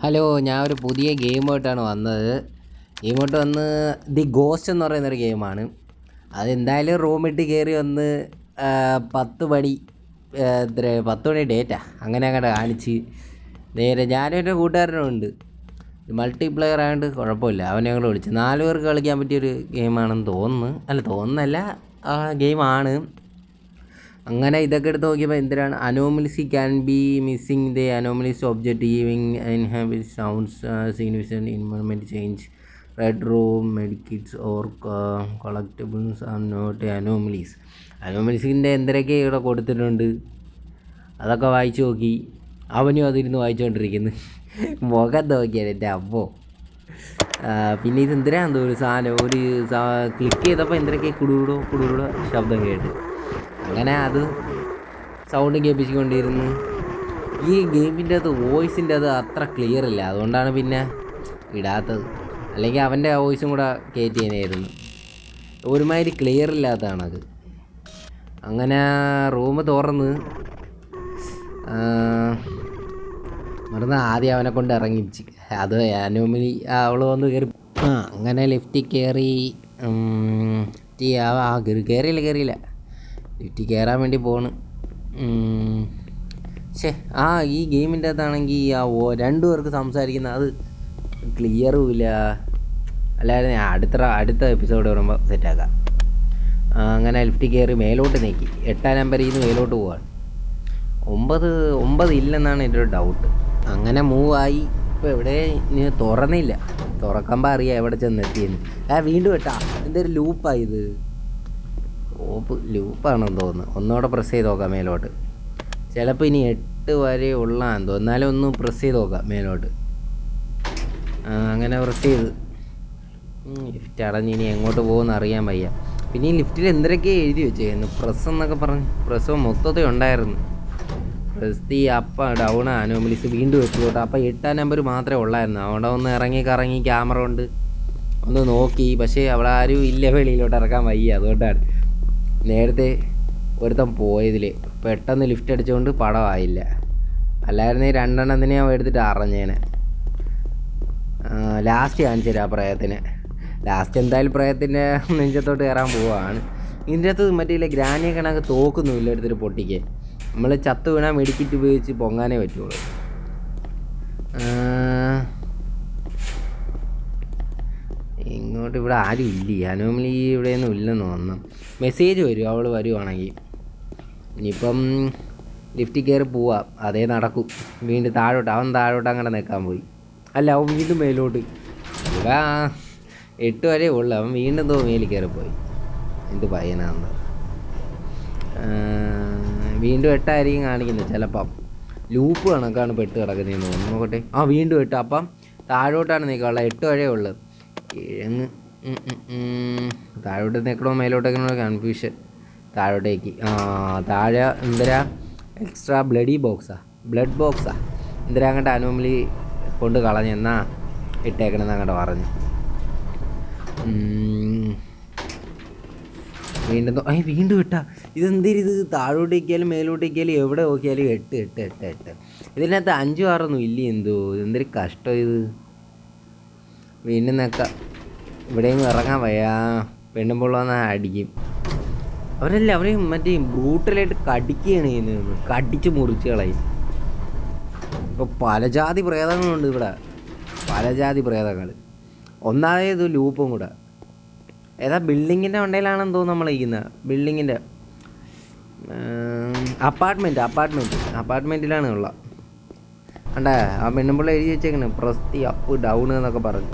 Hello, ഞാൻ ഒരു പുതിയ ഗെയിമായിട്ടാണ് വന്നത്. ഗെയിമായിട്ട് വന്ന് ദി ഗോസ്റ്റ് എന്ന് പറയുന്നൊരു ഗെയിമാണ്. അതെന്തായാലും റൂമിട്ട് കയറി വന്ന് 10 മണി എത്ര 10 മണി ഡേറ്റാ അങ്ങനെ അങ്ങോട്ട് കാണിച്ച് നേരെ ഞാനും എൻ്റെ കൂട്ടുകാരനുണ്ട്. മൾട്ടിപ്ലെയർ ആയതുകൊണ്ട് കുഴപ്പമില്ല, അവനെ ഞങ്ങൾ വിളിച്ച് 4 പേർക്ക് കളിക്കാൻ പറ്റിയൊരു ഗെയിമാണെന്ന് തോന്നുന്നല്ല ഗെയിമാണ്. അങ്ങനെ ഇതൊക്കെ എടുത്ത് നോക്കിയപ്പോൾ എന്തിനാണ് anomalies can be missing the anomalies object giving inhabit sounds significant involvement change red room medkits or collectibles are not anomalies. അനോമലിസിൻ്റെ എന്തൊക്കെ ഇവിടെ കൊടുത്തിട്ടുണ്ട് അതൊക്കെ വായിച്ചു നോക്കി. അവനും അതിരുന്ന് വായിച്ചുകൊണ്ടിരിക്കുന്നു. മുഖം നോക്കിയാണ് എൻ്റെ അമ്മോ. പിന്നെ ഇത് എന്തിനാണെന്തോ ഒരു സാധനം ക്ലിക്ക് ചെയ്തപ്പോൾ എന്തൊക്കെ കുടുകൂടോ ശബ്ദം കേട്ട് അങ്ങനെ അത് സൗണ്ട് കേൾപ്പിച്ചുകൊണ്ടിരുന്നു. ഈ ഗെയിമിൻ്റെ അത് വോയിസിൻ്റെ അത് അത്ര ക്ലിയർ ഇല്ല, അതുകൊണ്ടാണ് പിന്നെ ഇടാത്തത്. അല്ലെങ്കിൽ അവൻ്റെ വോയിസും കൂടെ കയറ്റിയനായിരുന്നു. ഒരുമാതിരി ക്ലിയർ ഇല്ലാത്തതാണത്. അങ്ങനെ റൂം തുറന്ന് മറന്ന് ആദ്യം അവനെ കൊണ്ട് ഇറങ്ങിച്ച് അത് അനോമലി അവൾ വന്ന് കയറി. അങ്ങനെ ലിഫ്റ്റിൽ കയറി കയറിയില്ല ലിഫ്റ്റിൽ കയറാൻ വേണ്ടി പോണ്. ഈ ഗെയിമിൻ്റെ അകത്താണെങ്കിൽ 2 പേർക്ക് സംസാരിക്കുന്ന അത് ക്ലിയറും ഇല്ല. അല്ലാതെ അടുത്ത എപ്പിസോഡ് വരുമ്പോൾ സെറ്റാക്കാം. അങ്ങനെ ലിഫ്റ്റിൽ കയറി മേലോട്ട് നീക്കി 8 നമ്പറിൽ നിന്ന് മേലോട്ട് പോവാണ്. 9 ഇല്ലെന്നാണ് എൻ്റെ ഒരു ഡൗട്ട്. അങ്ങനെ മൂവായി. ഇപ്പോൾ എവിടെ തുറന്നില്ല, തുറക്കുമ്പോൾ അറിയാം എവിടെ ചെന്നെത്തിയെന്ന്. വീണ്ടും എന്തൊരു ലൂപ്പായത്. ലൂപ്പാണെന്ന് തോന്നുന്നു. ഒന്നുകൂടെ പ്രസ് ചെയ്ത് നോക്കാം മേലോട്ട്. ചിലപ്പോൾ ഇനി 8 വരെ ഉള്ളതാണെന്ന് തോന്നുന്നു. എന്നാലും ഒന്ന് പ്രസ് ചെയ്ത് നോക്കാം മേലോട്ട്. അങ്ങനെ പ്രസ് ചെയ്ത് ലിഫ്റ്റ് അടഞ്ഞ് ഇനി എങ്ങോട്ട് പോകുമെന്ന് അറിയാൻ വയ്യ. പിന്നെ ഈ ലിഫ്റ്റിൽ എന്തൊക്കെ എഴുതി വെച്ചേക്കുന്നു പ്രസ് എന്നൊക്കെ പറഞ്ഞ്. പ്രസ് മൊത്തത്തിൽ ഉണ്ടായിരുന്നു. പ്രസ് അപ്പ ഡൗൺ അനോമലിസ് വീണ്ടും എത്തിക്കോട്ടെ. അപ്പോൾ 8 നമ്പർ മാത്രമേ ഉള്ളായിരുന്നു. അവിടെ ഒന്ന് ഇറങ്ങി കറങ്ങി ക്യാമറ കൊണ്ട് ഒന്ന് നോക്കി. പക്ഷേ അവിടെ ആരും ഇല്ല, വെളിയിലോട്ട് ഇറക്കാൻ വയ്യ. അതുകൊണ്ടാണ് നേരത്തെ ഒരുത്തം പോയതിൽ പെട്ടെന്ന് ലിഫ്റ്റ് അടിച്ചുകൊണ്ട് പടമായില്ല. അല്ലായിരുന്നു 2 എണ്ണത്തിന് ഞാൻ എടുത്തിട്ട് അറിഞ്ഞേനെ. ലാസ്റ്റ് കാണിച്ചു തരാം പ്രയത്തിന്. ലാസ്റ്റ് എന്തായാലും പ്രയത്തിൻ്റെ നെഞ്ചത്തോട്ട് കയറാൻ പോവുകയാണ്. ഇതിൻ്റെ അകത്ത് മറ്റേ ഗ്രാനിയെ കണക്ക് തോക്കുന്നുമില്ല എടുത്തിട്ട് പൊട്ടിക്ക്. നമ്മൾ ചത്ത് വീണാൽ മെഡിക്കിറ്റ് ഉപയോഗിച്ച് പൊങ്ങാനേ പറ്റുള്ളൂ. ഇങ്ങോട്ട് ഇവിടെ ആരും ഇല്ല. അനോമലി ഇവിടെയൊന്നും ഇല്ലെന്ന് തോന്നുന്നു. മെസ്സേജ് വരും അവൾ വരുവാണെങ്കിൽ. ഇനിയിപ്പം ലിഫ്റ്റിൽ കയറി പോവാം, അതേ നടക്കും. വീണ്ടും അവൻ താഴോട്ട് അങ്ങനെ നിൽക്കാൻ പോയി. അല്ല, അവൻ വീണ്ടും മേലോട്ട്. ഇവിടെ 8 വരെ ഉള്ളു. അവൻ വീണ്ടും മേലിൽ കയറിപ്പോയി. എന്ത് പയ്യനാന്ന്. വീണ്ടും 8 ആയിരിക്കും കാണിക്കുന്നത്. ചിലപ്പം ലൂപ്പ് കണക്കാണ് പെട്ട് കിടക്കുന്നതെന്ന് തോന്നുന്നു. നോക്കട്ടെ. വീണ്ടും 8. അപ്പം താഴോട്ടാണ് നിൽക്കാനുള്ള. 8 വരെ ഉള്ളു. കിഴങ്ങ് താഴോട്ട് നിൽക്കണോ മേലോട്ടേക്കണോ കൺഫ്യൂഷൻ. താഴോട്ടേക്ക്. താഴെ എന്തരാ എക്സ്ട്രാ ബ്ലഡ് ബോക്സാ എന്തരാ അങ്ങോട്ട് അനോമലി കൊണ്ട് കളഞ്ഞെന്നാ ഇട്ടേക്കണമെന്ന് അങ്ങോട്ട് പറഞ്ഞു. വീണ്ടും 8. ഇതെന്തിരിത് താഴോട്ടേക്കാലും മേലോട്ടേക്കാലും എവിടെ നോക്കിയാലും 8. ഇതിനകത്ത് 5 6 ഇല്ല. എന്തോ എന്തൊരു കഷ്ടം ഇത്. വീണ്ടും നിൽക്കാം. ഇവിടെയെങ്കിലും ഇറങ്ങാൻ വയ്യ. പെണ്ണുമ്പോൾ വന്നാൽ അടിക്കും. അവരെ മറ്റേ ബ്രൂട്ടലായിട്ട് കടിക്കുകയാണ് ചെയ്യുന്നത്. കടിച്ച് മുറിച്ച് കളയും. ഇപ്പോൾ പല ജാതി പ്രേതങ്ങളുണ്ട് ഇവിടെ. പല ജാതി പ്രേതങ്ങൾ. ഒന്നാമത് ലൂപ്പും കൂടെ. ഏതാ ബിൽഡിങ്ങിൻ്റെ മണ്ടയിലാണെന്ന് തോന്നുന്നു നമ്മൾ ഇരിക്കുന്നത്. ബിൽഡിങ്ങിൻ്റെ അപ്പാർട്ട്മെൻറ്റിലാണ് ഉള്ള. കണ്ടേ ആ പെണ്ണുമ്പോൾ എഴുതി വെച്ചേക്കണ് പ്രസ്തി അപ്പ് ഡൗൺ എന്നൊക്കെ പറഞ്ഞു.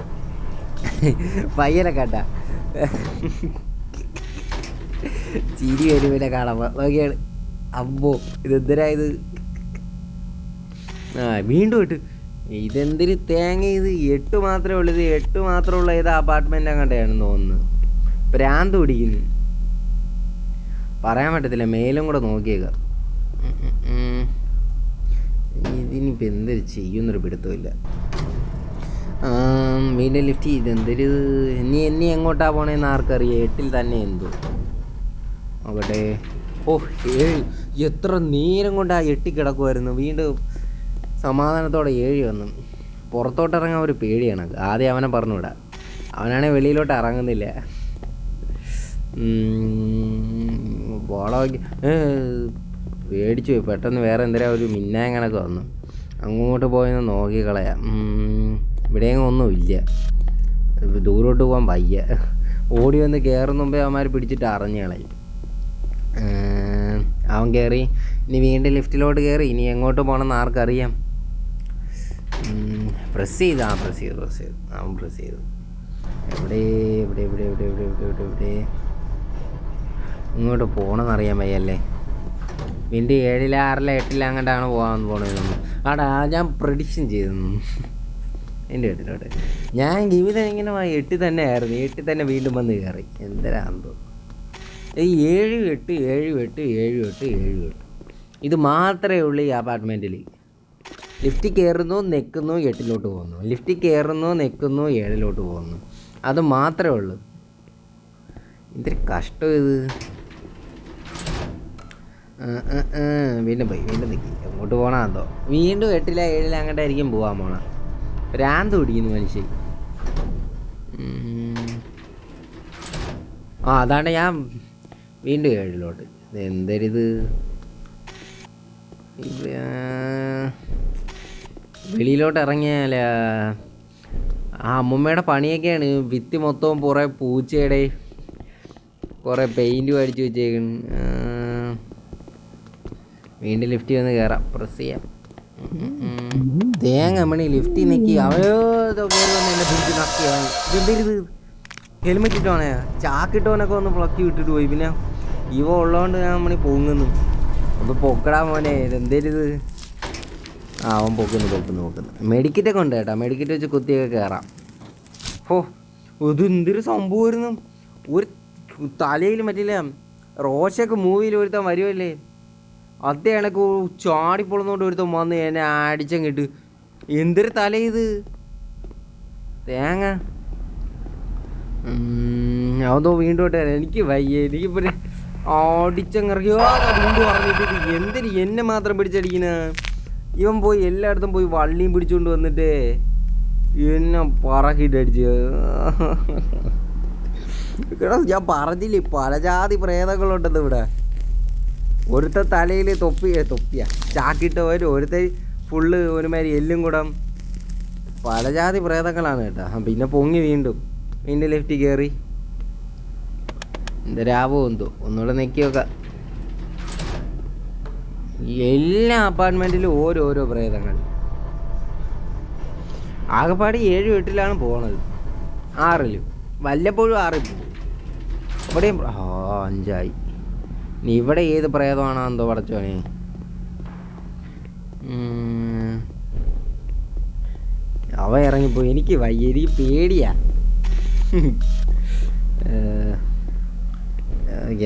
പയ്യനെ കണ്ട ചിരി വരുവിനെ കാണാൻ നോക്കിയാണ്. അമ്മോ ഇതെന്തിനായത്. വീണ്ടും ഇതെന്തിന് തേങ്ങ. ഇത് 8 മാത്രമേ ഉള്ളൂ. ഇത് 8 മാത്രമുള്ള ഏത് അപ്പാർട്ട്മെൻ്റ് അങ്ങോട്ടെയാണെന്ന് തോന്നുന്നു. ഭ്രാന്ത് പിടിക്കുന്നു. പറയാൻ പറ്റത്തില്ല. മെയിലും കൂടെ നോക്കിയേക്കാം. ഇതിനിപ്പോൾ എന്തൊരു ചെയ്യുന്നൊരു പിടുത്തമില്ല. വീണ്ടും ലിഫ്റ്റ് ഇതെന്തൊരു ഇനി എങ്ങോട്ടാ പോണേന്ന് ആർക്കറിയാം. 8 തന്നെ എന്തോ നോക്കട്ടെ. 7 എത്ര നേരം കൊണ്ട് 8 കിടക്കുമായിരുന്നു. വീണ്ടും സമാധാനത്തോടെ 7 വന്നു. പുറത്തോട്ട് ഇറങ്ങാൻ ഒരു പേടിയാണ്. ആദ്യം അവനെ പറഞ്ഞുവിടാം. അവനാണെങ്കിൽ വെളിയിലോട്ട് ഇറങ്ങുന്നില്ല. പോളോക്ക് പേടിച്ചു പോയി. പെട്ടെന്ന് വേറെ എന്തെങ്കിലും ഒരു മിന്നായങ്ങനൊക്കെ വന്നു. അങ്ങോട്ട് പോയെന്ന് നോക്കിക്കളയാം. ഇവിടെയെങ്കിലും ഒന്നുമില്ല. ദൂരോട്ട് പോകാൻ വയ്യ. ഓടി വന്ന് കയറുന്ന മുമ്പേ അവന്മാർ പിടിച്ചിട്ട് അറിഞ്ഞു കളയും. അവൻ കയറി. ഇനി വീണ്ടും ലിഫ്റ്റിലോട്ട് കയറി. ഇനി എങ്ങോട്ട് പോകണമെന്ന് ആർക്കറിയാം. പ്രസ് ചെയ്ത് അവൻ പ്രസ് ചെയ്തു. എവിടെ എവിടെ എവിടെ എവിടെ എവിടെ എവിടെ എവിടെ എവിടെ ഇങ്ങോട്ട് പോകണമെന്ന് അറിയാൻ വയ്യല്ലേ. വീണ്ടും 7, 6, 8 അങ്ങോട്ടാണ് പോകാൻ പോകണമെന്നൊന്നും ആടാ ഞാൻ പ്രഡിക്ഷൻ ചെയ്തു. എൻ്റെ വീട്ടിലോട്ട് ഞാൻ ജീവിതം ഇങ്ങനെ 8 തന്നെ ആയിരുന്നു. 8 തന്നെ വീണ്ടും വന്ന് കയറി. എന്തരാന്തോ 7, 8, 7, 8, 7, 8, 7, 8 ഇത് മാത്രമേ ഉള്ളൂ ഈ അപ്പാർട്ട്മെൻറ്റിൽ. ലിഫ്റ്റിൽ കയറുന്നു, നിൽക്കുന്നു, 8ലോട്ട് പോകുന്നു. ലിഫ്റ്റിൽ കയറുന്നു, നിൽക്കുന്നു, 7ലോട്ട് പോകുന്നു. അത് മാത്രമേ ഉള്ളൂ. എന്തൊരു കഷ്ടം ഇത്. വീണ്ടും പോയി. വീണ്ടും നിൽക്കി. എങ്ങോട്ട് പോകണമെന്തോ. വീണ്ടും 8, 7 അങ്ങോട്ടായിരിക്കും പോകാൻ പോണം. ഭ്രാന്ത് പിടിക്കുന്നു മനുഷ്യൻ. അതാണ്ട് ഞാൻ വീണ്ടും 7ലോട്ട്. എന്തരിത്. വെളിയിലോട്ട് ഇറങ്ങിയാല അമ്മൂമ്മയുടെ പണിയൊക്കെയാണ്. ഭിത്തി മൊത്തവും കുറേ പൂച്ചയുടെ കുറേ പെയിൻറ്റും അടിച്ച് വെച്ചേക്കുന്നു. വീണ്ടും ലിഫ്റ്റ് വന്ന് കയറാം. പ്രസ് ചെയ്യാം. തേങ്ങ മണി ലിഫ്റ്റിൽ നിൽക്കി. അവയോ കയറി വന്ന് എന്നെ പിടിച്ച് നക്കിയാണ്. ഇതെന്തരുത്. ഹെൽമെറ്റ് ഇട്ടോണേ ചാക്കിട്ടോനൊക്കെ ഒന്ന് പ്ലക്കി വിട്ടിട്ട് പോയി. പിന്നെ ഇവ ഉള്ളതുകൊണ്ട് ഞാൻ മണി പൊങ്ങുന്നു. അപ്പോൾ പൊക്കടാ മോനെ. ഇതെന്തരുത്. അവൻ പൊക്കുന്നു. മെഡിക്കറ്റൊക്കെ ഉണ്ട് കേട്ടോ. മെഡിക്കറ്റ് വെച്ച് കുത്തിയൊക്കെ കയറാം. ഇത് എന്തൊരു സംഭവമായിരുന്നു. ഒരു തലയിൽ മറ്റില്ല റോഷൊക്കെ മൂവിയിൽ ഒരുത്തൻ വരുമല്ലേ, അതേ കണക്ക് ചാടിപ്പൊളുന്നോണ്ട് ഒരുത്തൻ വന്ന് എന്നെ അടിച്ചങ്ങിട്ട്. എന്തൊരു തല ഇത്. തേങ്ങ അതോ വീണ്ടും ഇട്ടാണ്. എനിക്ക് വയ്യ. എനിക്കിപ്പോൾ അടിച്ചങ്ങിറക്കിയോ വീണ്ടും പറഞ്ഞിട്ട് എന്തിന് എന്നെ മാത്രം പിടിച്ചടിക്കുന്ന. ഇവൻ പോയി എല്ലായിടത്തും പോയി വള്ളിയും പിടിച്ചുകൊണ്ട് വന്നിട്ട് എന്നെ പറക്കിട്ടടിച്ച്. ഞാൻ പറഞ്ഞില്ലേ പല ജാതി പ്രേതങ്ങളുണ്ടെന്ന് ഇവിടെ. ഒരുത്ത തലയിൽ തൊപ്പിയ ചാക്കിട്ടവർ, ഒരുത്ത ഫുള്ള് ഒരുമാതിരി എല്ലും കൂടം. പല ജാതി പ്രേതങ്ങളാണ് കേട്ടോ. പിന്നെ പൊങ്ങി വീണ്ടും ലെഫ്റ്റിൽ കയറി. എന്തരാവോ എന്തോ. ഒന്നുകൂടെ നെക്കി നോക്കാം. എല്ലാ അപ്പാർട്ട്മെൻറ്റിലും ഓരോരോ പ്രേതങ്ങൾ. ആകെപ്പാട് 7, 8 പോണത്. 6 വല്ലപ്പോഴും 6 പോകും. ഇവിടെയും 5 ഇനി ഇവിടെ ഏത് പ്രേതമാണോ എന്തോ പടച്ചോനെ. അവ ഇറങ്ങിപ്പോയി. എനിക്ക് വയ്യ. എനിക്ക് പേടിയാ.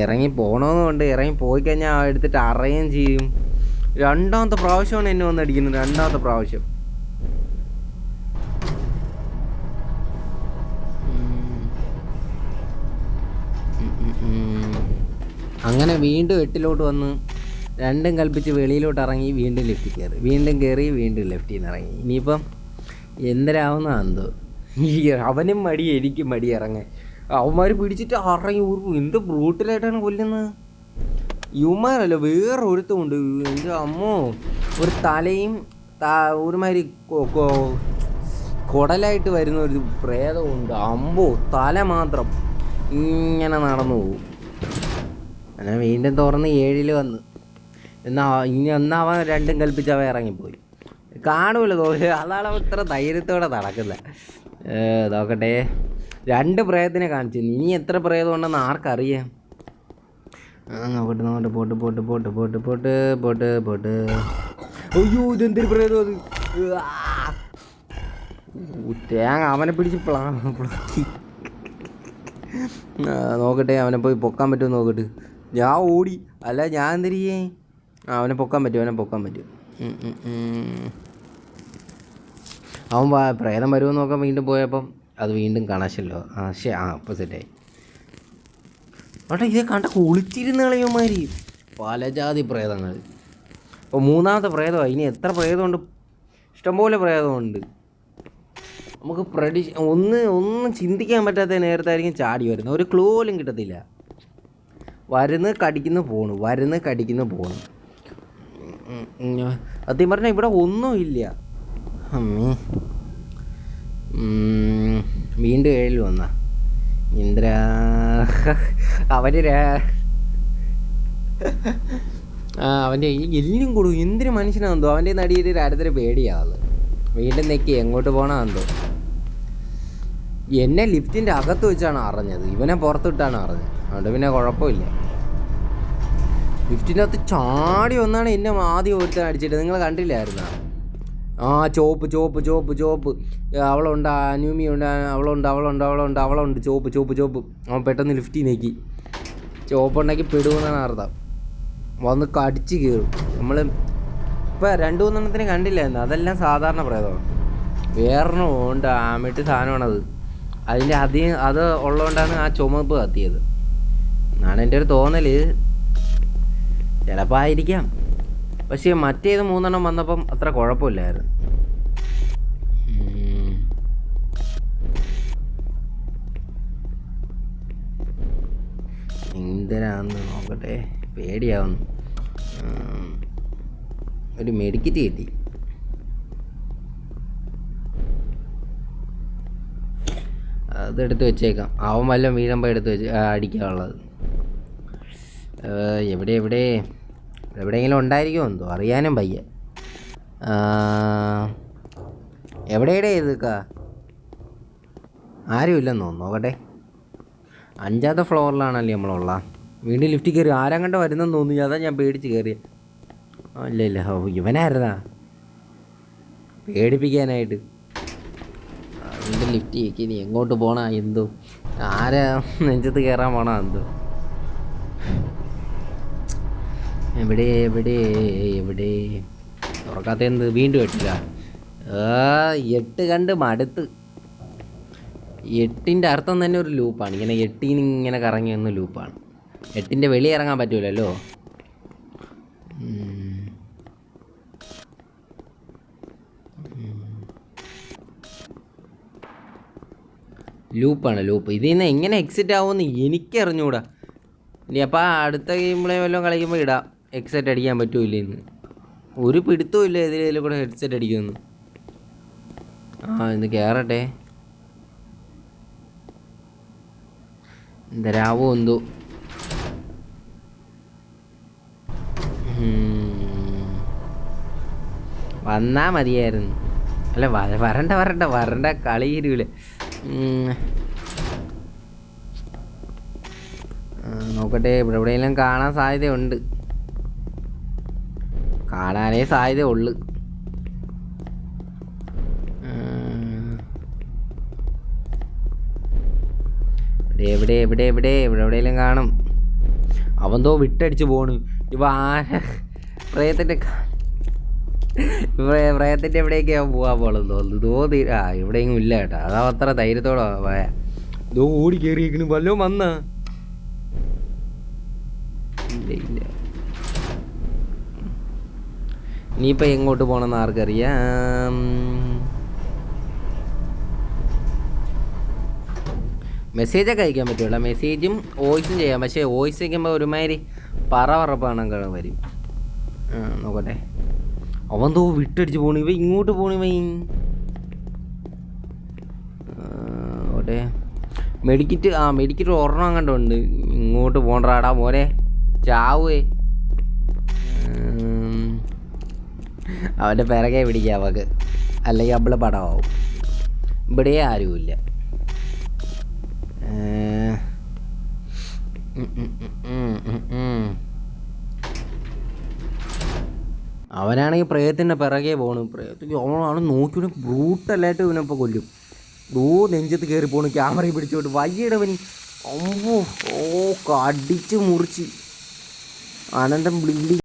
ഇറങ്ങി പോകണമെന്നുകൊണ്ട് ഇറങ്ങി പോയി കഴിഞ്ഞാൽ എടുത്തിട്ട് അറയും ചെയ്യും. 2ാമത്തെ പ്രാവശ്യമാണ് എന്നെ വന്ന് അടിക്കുന്നത്. 2ാമത്തെ പ്രാവശ്യം. അങ്ങനെ വീണ്ടും 8ലോട്ട് വന്ന് 2ഉം കൽപ്പിച്ച് വെളിയിലോട്ട് ഇറങ്ങി. വീണ്ടും ലെഫ്റ്റിൽ കയറി. വീണ്ടും കയറി. വീണ്ടും ലെഫ്റ്റിൽ നിന്ന് ഇറങ്ങി. ഇനിയിപ്പം എന്തരാവുന്ന എന്തോ. അവനും മടി, എനിക്കും മടി ഇറങ്ങാൻ. അവന്മാർ പിടിച്ചിട്ട് ഇറങ്ങി ഊർക്കും. എന്ത് ബ്രൂട്ടലായിട്ടാണ് കൊല്ലുന്നത്. ഇവന്മാരല്ല വേറെ ഒരുത്തമുണ്ട്. എൻ്റെ അമ്മോ, ഒരു തലയും ഒരുമാതിരി കുടലായിട്ട് വരുന്ന ഒരു പ്രേതമുണ്ട്. അമ്പോ തല മാത്രം ഇങ്ങനെ നടന്നു പോകും. അങ്ങനെ വീണ്ടും തുറന്ന് 7 വന്ന്. അവൻ 2ഉം കൽപ്പിച്ച് അവൻ ഇറങ്ങിപ്പോയി. കാണുമല്ലോ തോന്നി. അതാണ് അവൻ ഇത്ര ധൈര്യത്തോടെ നടക്കുന്നത്. നോക്കട്ടെ. 2 പ്രേതത്തിനെ കാണിച്ചു. ഇനി എത്ര പ്രേതം ഉണ്ടെന്ന് ആർക്കറിയാം. നോക്കട്ടെ. പോട്ട്. അയ്യോ ഇതെന്തൊരു പ്രേതം അത്. തേങ്ങ അവനെ പിടിച്ച് പ്ലാക്കി. നോക്കട്ടെ അവനെ പോയി പൊക്കാൻ പറ്റുമോ നോക്കട്ടെ. ഞാൻ ഓടി. അല്ല ഞാൻ എന്തിരിക്കേ. അവനെ പൊക്കാൻ പറ്റും. അവൻ പ്രേതം വരുമെന്ന് നോക്കാൻ വീണ്ടും പോയപ്പം അത് വീണ്ടും കണശല്ലോ. അപ്പോൾ സെറ്റായി. അവിടെ ഇതേ കണ്ട കുളിച്ചിരുന്ന് കളയുമാതിരി പല ജാതി പ്രേതങ്ങൾ. അപ്പോൾ 3ാമത്തെ പ്രേതമാണ്. ഇനി എത്ര പ്രേതമുണ്ട്. ഇഷ്ടംപോലെ പ്രേതമുണ്ട്. നമുക്ക് ഒന്നും ചിന്തിക്കാൻ പറ്റാത്ത നേരത്തായിരിക്കും ചാടി വരുന്നത്. ഒരു ക്ലൂ പോലും കിട്ടത്തില്ല. വരുന്ന് കടിക്കുന്നു പോണു. സത്യം പറഞ്ഞാൽ ഇവിടെ ഒന്നുമില്ല. അമ്മേ, വീണ്ടും 7 വന്നാ ഇന്ദ്ര. അവൻ്റെ എല്ലും കൊടുക്കും. എന്തിനു മനുഷ്യനാണെന്തോ അവൻ്റെ നടിയിട്ട് അടുത്തൊരു പേടിയാവുന്നത്. വീണ്ടും നെക്കി എങ്ങോട്ട് പോകണമെന്തോ. എന്നെ ലിഫ്റ്റിൻ്റെ അകത്ത് വെച്ചാണ് അറിഞ്ഞത്, ഇവനെ പുറത്തിട്ടാണ് അറിഞ്ഞത്. അതുകൊണ്ട് പിന്നെ കുഴപ്പമില്ല. ലിഫ്റ്റിൻ്റെ അകത്ത് ചാടി വന്നാണ് എന്നെ ആദ്യം ഒരുത്തൻ അടിച്ചിട്ട്. നിങ്ങൾ കണ്ടില്ലായിരുന്നോ? ചോപ്പ് അവളുണ്ട്, അനൂമിയുണ്ട്, അവളുണ്ട് ചോപ്പ്. അവൻ പെട്ടെന്ന് ലിഫ്റ്റിൽ നീക്കി. ചോപ്പുണ്ടാക്കി പെടുമെന്നാണ് അർത്ഥം. വന്ന് കടിച്ച് കയറും. നമ്മൾ ഇപ്പം 2-3 കണ്ടില്ലായിരുന്നു. അതെല്ലാം സാധാരണ പ്രേതമാണ്. വേറൊന്നും ഉണ്ട്, ആമിട്ട് സാധനമാണത്. അത് ഉള്ളതുകൊണ്ടാണ് ആ ചുമപ്പ് കത്തിയത് എന്നാണ് എൻ്റെ ഒരു തോന്നൽ. ചിലപ്പോൾ ആയിരിക്കാം. പക്ഷേ മറ്റേത് 3 വന്നപ്പം അത്ര കുഴപ്പമില്ലായിരുന്നു. എന്തിനാന്ന് നോക്കട്ടെ, പേടിയാവുന്നു. ഒരു മെഡിക്കറ്റ് കിട്ടി. അതെടുത്ത് വെച്ചേക്കാം. അവൻ വല്ലതും വീഴുമ്പോൾ എടുത്ത് വെച്ച് അടിക്കാനുള്ളത്. എവിടെയെങ്കിലും ഉണ്ടായിരിക്കുമോ എന്തോ, അറിയാനും വയ്യ. എവിടെയുടെ ഇതൊക്കെ ആരും ഇല്ലെന്ന് തോന്നുന്നു. നോക്കട്ടെ, 5ാമത്തെ ഫ്ലോറിലാണല്ലേ നമ്മളുള്ള. വീണ്ടും ലിഫ്റ്റ് കയറി. ആരാ കണ്ട വരുന്നെന്ന് തോന്നി. അതാ ഞാൻ പേടിച്ച് കയറി. ഇല്ല ഇവനായിരുന്നാ പേടിപ്പിക്കാനായിട്ട്. വീണ്ടും ലിഫ്റ്റ് കയറ്റി. നീ എങ്ങോട്ട് പോണ എന്തോ, ആരാ നെഞ്ചത്ത് കയറാൻ പോണ എന്തോ. എവിടെ തുറക്കാത്ത എന്ത്? വീണ്ടും 8 കണ്ട് മടുത്ത്. 8ൻ്റെ അർത്ഥം തന്നെ ഒരു ലൂപ്പാണ്. ഇങ്ങനെ 8 ഇങ്ങനെ കറങ്ങി വന്ന ലൂപ്പാണ്. 8ൻ്റെ വെളി ഇറങ്ങാൻ പറ്റൂലല്ലോ. ലൂപ്പാണ് ലൂപ്പ്. ഇതിൽ നിന്ന് എങ്ങനെ എക്സിറ്റ് ആവുമെന്ന് എനിക്കറിഞ്ഞൂടാ. ഇനി അപ്പം അടുത്ത ഗെയിമിലെ വല്ലതും കളിക്കുമ്പോൾ ഇടാം എക്സിറ്റ് അടിക്കാൻ പറ്റൂല്ലെന്ന്. ഒരു പിടുത്തവും ഇല്ല ഇതിലും കൂടെ ഹെഡ്സെറ്റ് അടിക്കുമെന്ന്. ഇന്ന് കയറട്ടെ. എന്തരാവോ എന്തോ. വന്നാ മതിയായിരുന്നു. അല്ല വരണ്ട കളി ഇരുവില്ല. നോക്കട്ടെ, ഇവിടെ എവിടെയെങ്കിലും കാണാൻ സാധ്യതയുണ്ട്. കാണാനേ സാധ്യത ഉള്ളു. ഇവിടെ എവിടെയെങ്കിലും കാണും. അവന്തോ വിട്ടടിച്ച് പോണ്. പ്രേതത്തിൻ്റെ എവിടേക്കാണ് പോകാൻ പോകണമെന്ന് തോന്നുന്നു. ഇവിടെയെങ്കിലും ഇല്ല കേട്ടോ. അതാ അത്ര ധൈര്യത്തോടെ പോയാ. ഓടി കയറിയിരിക്കുന്നു. വല്ലതും വന്നാ ഇല്ല. ഇനിയിപ്പോൾ എങ്ങോട്ട് പോകണമെന്ന് ആർക്കറിയാം. മെസ്സേജൊക്കെ അയക്കാൻ പറ്റുമല്ലോ. മെസ്സേജും വോയിസും ചെയ്യാം. പക്ഷേ വോയിസ് അയക്കുമ്പോൾ ഒരുമാതിരി പറവറപ്പാണൊക്കെ വരും. നോക്കട്ടെ, അവൻ തോ വിട്ടടിച്ച് പോണു. ഇവ ഇങ്ങോട്ട് പോണു. ഓട്ടെ, മെഡിക്കറ്റ് ഒരെണ്ണം കണ്ടുണ്ട്. ഇങ്ങോട്ട് പോണ്ടാടാ മോനെ, ചാവേ. അവൻ്റെ പിറകെ പിടിക്കാം അവക്ക്, അല്ലെങ്കിൽ നമ്മള് പടമാവും. ഇവിടെ ആരുമില്ല. അവനാണെങ്കിൽ പ്രേതത്തിൻ്റെ പിറകെ പോണു. പ്രേതത്തിൽ അവനാണ് നോക്കി ബ്രൂട്ടലായിട്ട് ഇവനിപ്പോൾ കൊല്ലും. നെഞ്ചത്ത് കയറി പോണു. ക്യാമറയിൽ പിടിച്ചോട്ട് വയ്യടവൻ. കടിച്ച് മുറിച്ച് അനന്തം ബ്ലീഡിങ്.